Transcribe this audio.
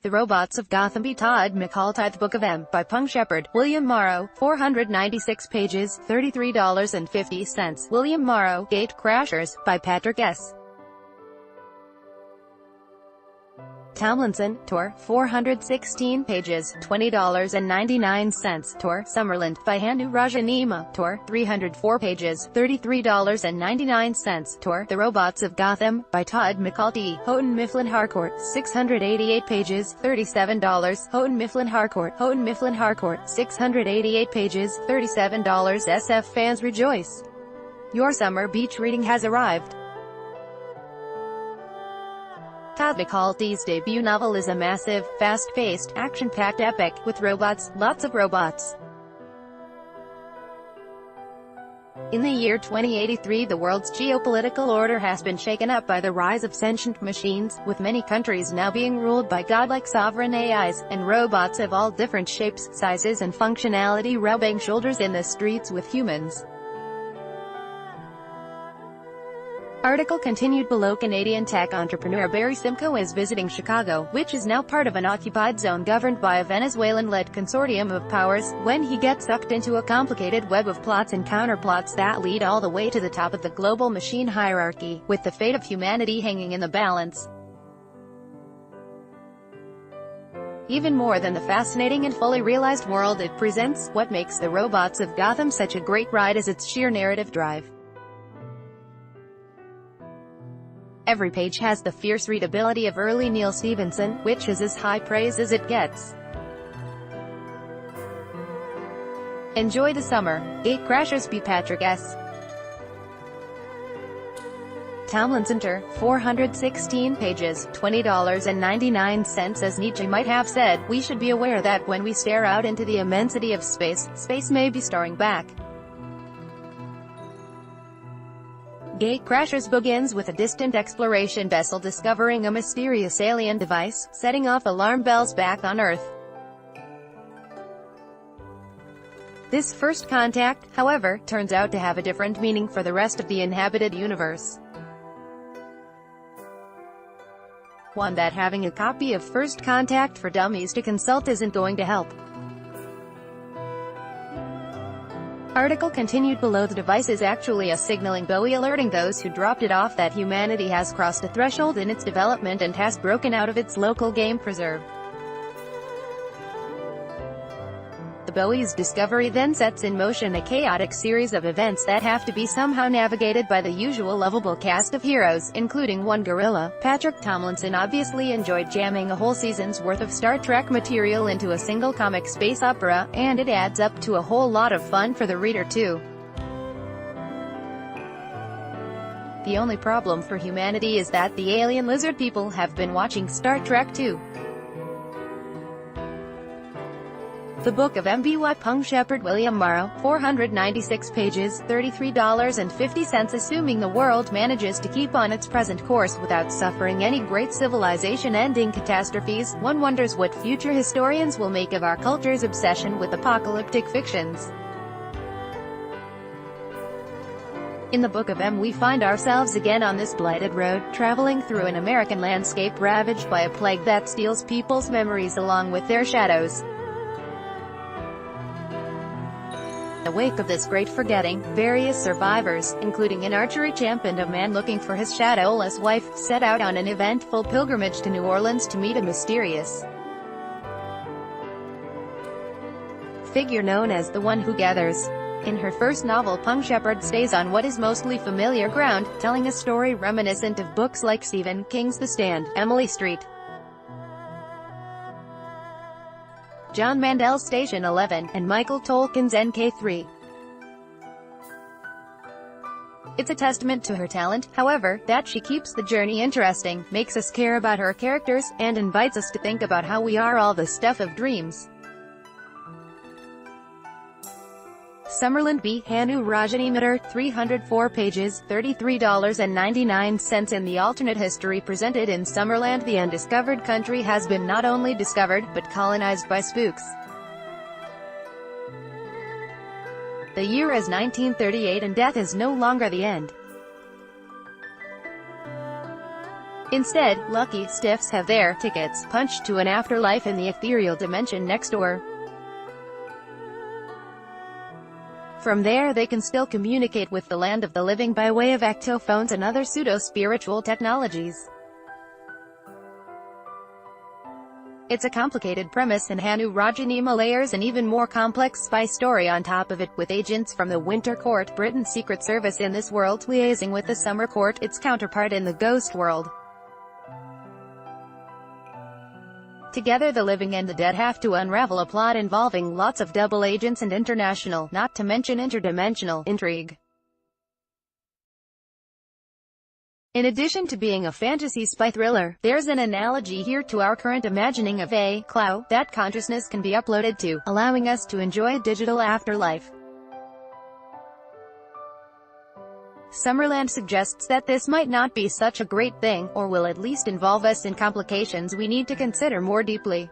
The Robots of Gotham by Todd McCall. The Book of M. by Pung Shepard. William Morrow. 496 pages, $33.50. William Morrow. Gate Crashers, by Patrick S. Tomlinson, Tor. 416 pages, $20.99. Tor. Summerland, by Hanu Rajanima. Tor. 304 pages, $33.99. Tor. The Robots of Gotham, by Todd McCall. T. Houghton Mifflin Harcourt. 688 pages, $37. Houghton Mifflin Harcourt. Houghton Mifflin Harcourt. 688 pages, $37. SF fans rejoice. Your summer beach reading has arrived. Todd McCall's debut novel is a massive, fast-paced, action-packed epic, with robots, lots of robots. In the year 2083, the world's geopolitical order has been shaken up by the rise of sentient machines, with many countries now being ruled by godlike sovereign AIs, and robots of all different shapes, sizes and functionality rubbing shoulders in the streets with humans. Article continued below. Canadian tech entrepreneur Barry Simcoe is visiting Chicago, which is now part of an occupied zone governed by a Venezuelan-led consortium of powers, when he gets sucked into a complicated web of plots and counterplots that lead all the way to the top of the global machine hierarchy, with the fate of humanity hanging in the balance. Even more than the fascinating and fully realized world it presents, what makes The Robots of Gotham such a great ride is its sheer narrative drive. Every page has the fierce readability of early Neil Stephenson, which is as high praise as it gets. Enjoy the summer. Gate Crashers by Patrick S. Tomlinson. 416 pages, $20.99. As Nietzsche might have said, we should be aware that when we stare out into the immensity of space, space may be staring back. Gate Crashers begins with a distant exploration vessel discovering a mysterious alien device, setting off alarm bells back on Earth. This first contact, however, turns out to have a different meaning for the rest of the inhabited universe. One that having a copy of First Contact for Dummies to consult isn't going to help. Article continued below. The device is actually a signaling buoy alerting those who dropped it off that humanity has crossed a threshold in its development and has broken out of its local game preserve. The buoy's discovery then sets in motion a chaotic series of events that have to be somehow navigated by the usual lovable cast of heroes, including one gorilla. Patrick Tomlinson obviously enjoyed jamming a whole season's worth of Star Trek material into a single comic space opera, and it adds up to a whole lot of fun for the reader too. The only problem for humanity is that the alien lizard people have been watching Star Trek too. The Book of M. by Pung Shepard. William Morrow. 496 pages, $33.50. Assuming the world manages to keep on its present course without suffering any great civilization-ending catastrophes, one wonders what future historians will make of our culture's obsession with apocalyptic fictions. In the Book of M we find ourselves again on this blighted road, traveling through an American landscape ravaged by a plague that steals people's memories along with their shadows. In the wake of this great forgetting, various survivors, including an archery champ and a man looking for his shadowless wife, set out on an eventful pilgrimage to New Orleans to meet a mysterious figure known as the One Who Gathers. In her first novel, Pung Shepard stays on what is mostly familiar ground, telling a story reminiscent of books like Stephen King's The Stand, Emily Street, John Mandel's Station 11, and Michael Tolkien's NK3. It's a testament to her talent, however, that she keeps the journey interesting, makes us care about her characters, and invites us to think about how we are all the stuff of dreams. Summerland by Hanu Rajanima. 304 pages, $33.99. In the alternate history presented in Summerland, the undiscovered country has been not only discovered, but colonized by spooks. The year is 1938 and death is no longer the end. Instead, lucky stiffs have their tickets punched to an afterlife in the ethereal dimension next door. From there they can still communicate with the land of the living by way of ectophones and other pseudo-spiritual technologies. It's a complicated premise, and Hanu-Rajanima layers an even more complex spy story on top of it, with agents from the Winter Court, Britain's secret service in this world, liaising with the Summer Court, its counterpart in the Ghost world. Together the living and the dead have to unravel a plot involving lots of double agents and international, not to mention interdimensional, intrigue. In addition to being a fantasy spy thriller, there's an analogy here to our current imagining of a cloud that consciousness can be uploaded to, allowing us to enjoy a digital afterlife. Summerland suggests that this might not be such a great thing, or will at least involve us in complications we need to consider more deeply.